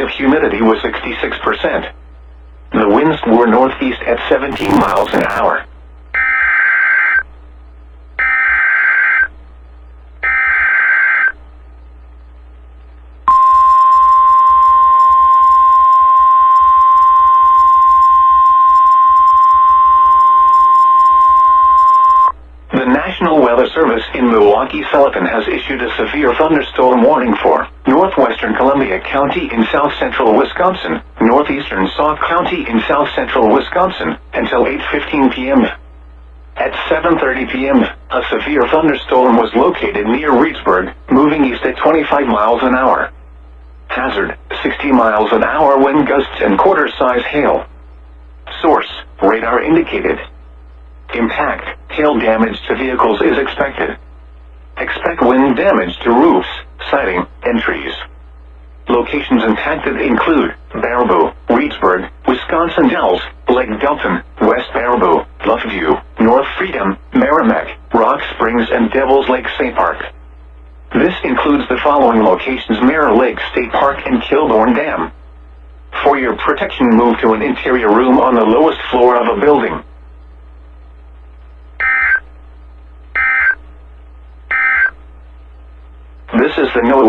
relative humidity was 66%. The winds were northeast at 17 miles an hour. The National Weather Service in Milwaukee-Sullivan has issued a severe thunderstorm warning for northwestern Columbia County in south-central Wisconsin, northeastern Sauk County in south-central Wisconsin, until 8:15 p.m. At 7:30 p.m., a severe thunderstorm was located near Reedsburg, moving east at 25 miles an hour. Hazard, 60 miles an hour wind gusts and quarter-size hail. Source, radar indicated. Impact, hail damage to vehicles is expected. Expect wind damage to roofs, siding, and trees. Locations impacted include Baraboo, Reedsburg, Wisconsin Dells, Lake Delton, West Baraboo, Bluffview, North Freedom, Merrimack, Rock Springs, and Devil's Lake State Park. This includes the following locations: Mirror Lake State Park and Kilbourne Dam. For your protection, move to an interior room on the lowest floor of a building. This is the NOAA